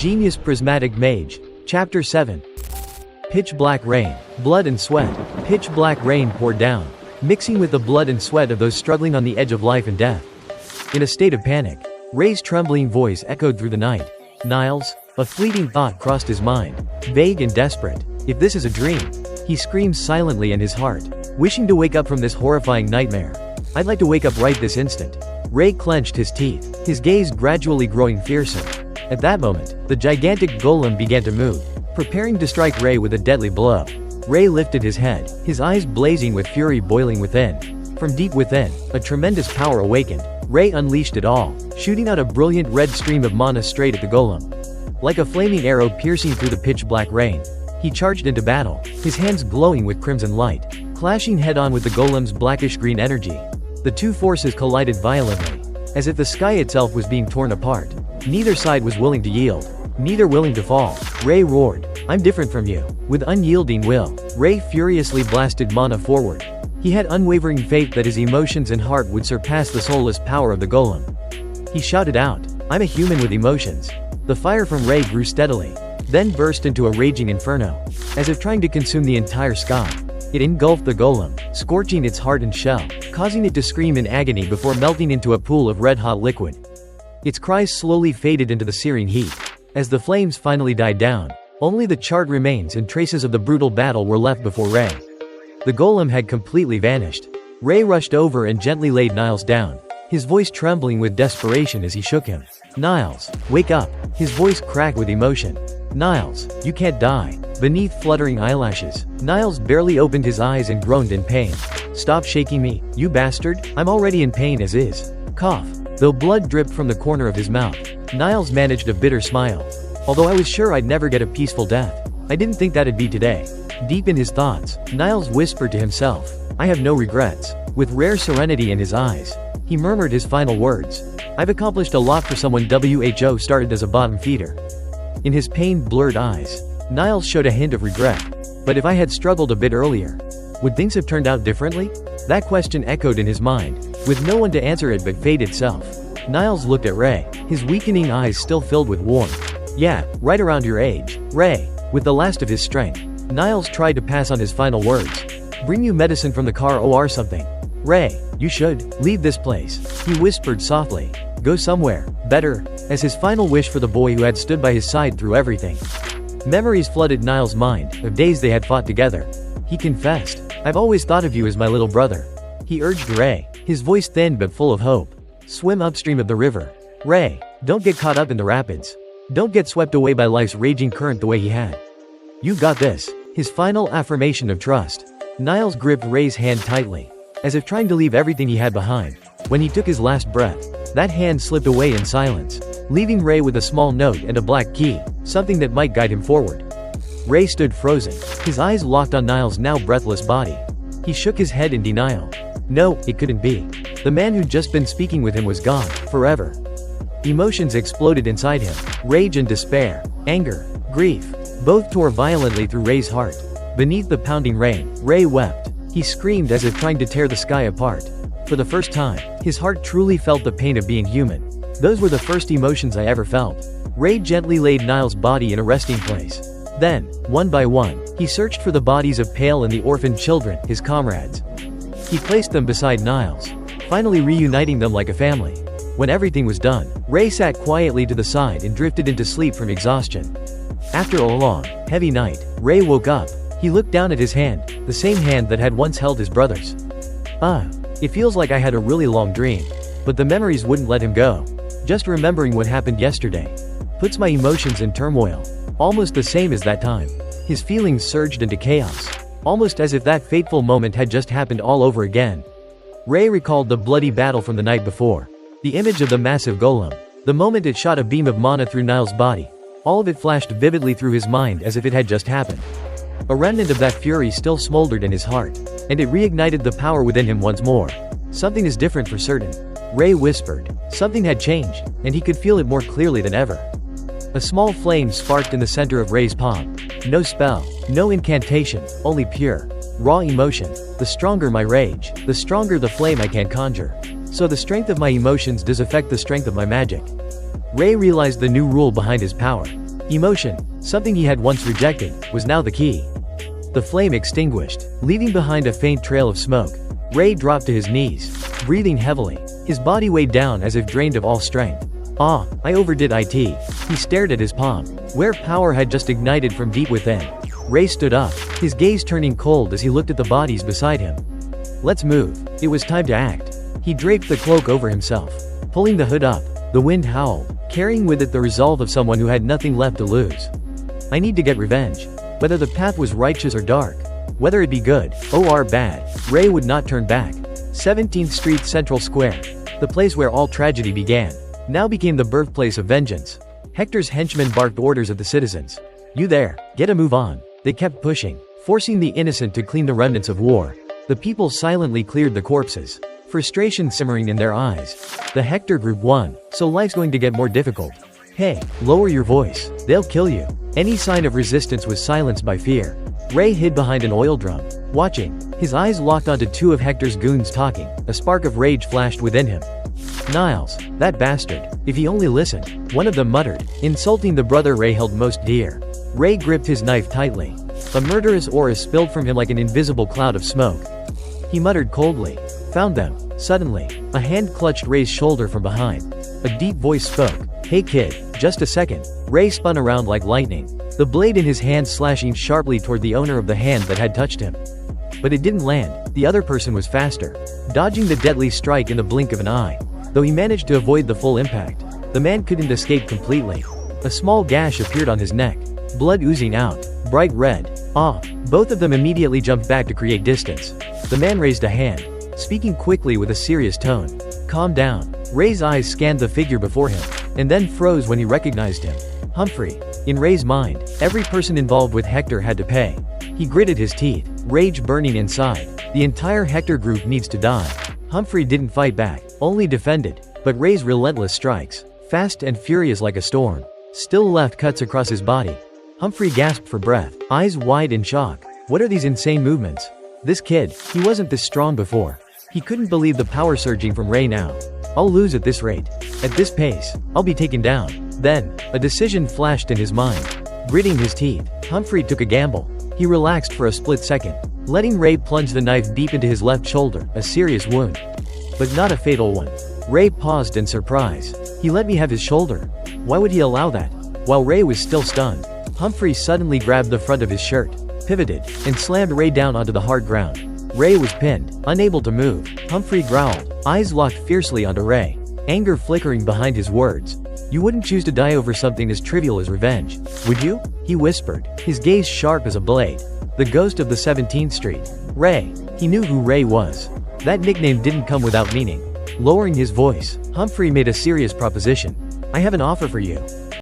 Genius Prismatic Mage. Chapter 7. Pitch black rain. Blood and sweat. Pitch black rain poured down, mixing with the blood and sweat of those struggling on the edge of life and death. In a state of panic, Ray's trembling voice echoed through the night. Niles? A fleeting thought crossed his mind, vague and desperate. If this is a dream, he screamed silently in his heart, wishing to wake up from this horrifying nightmare. I'd like to wake up right this instant. Ray clenched his teeth, his gaze gradually growing fiercer. At that moment, the gigantic golem began to move, preparing to strike Ray with a deadly blow. Ray lifted his head, his eyes blazing with fury boiling within. From deep within, a tremendous power awakened. Ray unleashed it all, shooting out a brilliant red stream of mana straight at the golem. Like a flaming arrow piercing through the pitch-black rain, he charged into battle, his hands glowing with crimson light, clashing head-on with the golem's blackish-green energy. The two forces collided violently, as if the sky itself was being torn apart. Neither side was willing to yield, neither willing to fall. Ray roared, "I'm different from you." With unyielding will, Ray furiously blasted mana forward. He had unwavering faith that his emotions and heart would surpass the soulless power of the golem. He shouted out, "I'm a human with emotions." The fire from Ray grew steadily, then burst into a raging inferno, as if trying to consume the entire sky. It engulfed the golem, scorching its heart and shell, causing it to scream in agony before melting into a pool of red-hot liquid. Its cries slowly faded into the searing heat. As the flames finally died down, only the charred remains and traces of the brutal battle were left before Ray. The golem had completely vanished. Ray rushed over and gently laid Niles down, his voice trembling with desperation as he shook him. "Niles, wake up." His voice cracked with emotion. "Niles, you can't die." Beneath fluttering eyelashes, Niles barely opened his eyes and groaned in pain. "Stop shaking me, you bastard. I'm already in pain as is." Cough. Though blood dripped from the corner of his mouth, Niles managed a bitter smile. "Although I was sure I'd never get a peaceful death, I didn't think that'd be today." Deep in his thoughts, Niles whispered to himself, "I have no regrets." With rare serenity in his eyes, he murmured his final words. "I've accomplished a lot for someone who started as a bottom feeder." In his pain-blurred eyes, Niles showed a hint of regret. But if I had struggled a bit earlier, would things have turned out differently? That question echoed in his mind, with no one to answer it but fate itself. Niles looked at Ray, his weakening eyes still filled with warmth. "Yeah, right around your age, Ray." With the last of his strength, Niles tried to pass on his final words. "Bring you medicine from the car or something. Ray, you should leave this place," he whispered softly. "Go somewhere better," as his final wish for the boy who had stood by his side through everything. Memories flooded Niles' mind, of days they had fought together. He confessed, "I've always thought of you as my little brother." He urged Ray, his voice thin but full of hope. "Swim upstream of the river. Ray, don't get caught up in the rapids. Don't get swept away by life's raging current the way he had. You got this." His final affirmation of trust. Niles gripped Ray's hand tightly, as if trying to leave everything he had behind. When he took his last breath, that hand slipped away in silence, leaving Ray with a small note and a black key, something that might guide him forward. Ray stood frozen, his eyes locked on Niles' now breathless body. He shook his head in denial. No, it couldn't be. The man who'd just been speaking with him was gone, forever. Emotions exploded inside him. Rage and despair, anger, grief, both tore violently through Ray's heart. Beneath the pounding rain, Ray wept. He screamed as if trying to tear the sky apart. For the first time, his heart truly felt the pain of being human. Those were the first emotions I ever felt. Ray gently laid Niles' body in a resting place. Then, one by one, he searched for the bodies of Pale and the orphaned children, his comrades. He placed them beside Niles, finally reuniting them like a family. When everything was done, Ray sat quietly to the side and drifted into sleep from exhaustion. After a long, heavy night, Ray woke up. He looked down at his hand, the same hand that had once held his brother's. It feels like I had a really long dream. But the memories wouldn't let him go. Just remembering what happened yesterday puts my emotions in turmoil, almost the same as that time. His feelings surged into chaos, almost as if that fateful moment had just happened all over again. Ray recalled the bloody battle from the night before, the image of the massive golem, the moment it shot a beam of mana through Niles' body. All of it flashed vividly through his mind as if it had just happened. A remnant of that fury still smoldered in his heart, and it reignited the power within him once more. "Something is different for certain," Ray whispered. Something had changed, and he could feel it more clearly than ever. A small flame sparked in the center of Ray's palm. No spell, no incantation, only pure, raw emotion. The stronger my rage, the stronger the flame I can conjure. So the strength of my emotions does affect the strength of my magic. Ray realized the new rule behind his power. Emotion, something he had once rejected, was now the key. The flame extinguished, leaving behind a faint trail of smoke. Ray dropped to his knees, breathing heavily. His body weighed down as if drained of all strength. "Ah, I overdid it." He stared at his palm, where power had just ignited from deep within. Ray stood up, his gaze turning cold as he looked at the bodies beside him. "Let's move." It was time to act. He draped the cloak over himself. Pulling the hood up, the wind howled, carrying with it the resolve of someone who had nothing left to lose. "I need to get revenge. Whether the path was righteous or dark. Whether it be good, or bad, Ray would not turn back." 17th Street Central Square, the place where all tragedy began, now became the birthplace of vengeance. Hector's henchmen barked orders at the citizens. "You there, get a move on." They kept pushing, forcing the innocent to clean the remnants of war. The people silently cleared the corpses, frustration simmering in their eyes. The Hector group won, so life's going to get more difficult. "Hey, lower your voice, they'll kill you." Any sign of resistance was silenced by fear. Ray hid behind an oil drum, watching, his eyes locked onto two of Hector's goons talking. A spark of rage flashed within him. "Niles, that bastard, if he only listened," one of them muttered, insulting the brother Ray held most dear. Ray gripped his knife tightly. A murderous aura spilled from him like an invisible cloud of smoke. He muttered coldly, "Found them." Suddenly, a hand clutched Ray's shoulder from behind. A deep voice spoke, "Hey kid, just a second." Ray spun around like lightning, the blade in his hand slashing sharply toward the owner of the hand that had touched him. But it didn't land. The other person was faster, dodging the deadly strike in the blink of an eye. Though he managed to avoid the full impact, the man couldn't escape completely. A small gash appeared on his neck, blood oozing out, bright red. Both of them immediately jumped back to create distance. The man raised a hand, speaking quickly with a serious tone. "Calm down." Ray's eyes scanned the figure before him, and then froze when he recognized him. Humphrey. In Ray's mind, every person involved with Hector had to pay. He gritted his teeth, rage burning inside. The entire Hector group needs to die. Humphrey didn't fight back, only defended, but Ray's relentless strikes, fast and furious like a storm, still left cuts across his body. Humphrey gasped for breath, eyes wide in shock. What are these insane movements? This kid, he wasn't this strong before. He couldn't believe the power surging from Ray now. "I'll lose at this rate. At this pace, I'll be taken down." Then, a decision flashed in his mind. Gritting his teeth, Humphrey took a gamble. He relaxed for a split second, letting Ray plunge the knife deep into his left shoulder, a serious wound. But not a fatal one. Ray paused in surprise. "He let me have his shoulder. Why would he allow that?" While Ray was still stunned, Humphrey suddenly grabbed the front of his shirt, pivoted, and slammed Ray down onto the hard ground. Ray was pinned, unable to move. Humphrey growled, eyes locked fiercely onto Ray, anger flickering behind his words. "You wouldn't choose to die over something as trivial as revenge, would you?" he whispered, his gaze sharp as a blade. The ghost of the 17th Street. Ray. He knew who Ray was. That nickname didn't come without meaning. Lowering his voice, Humphrey made a serious proposition. "I have an offer for you.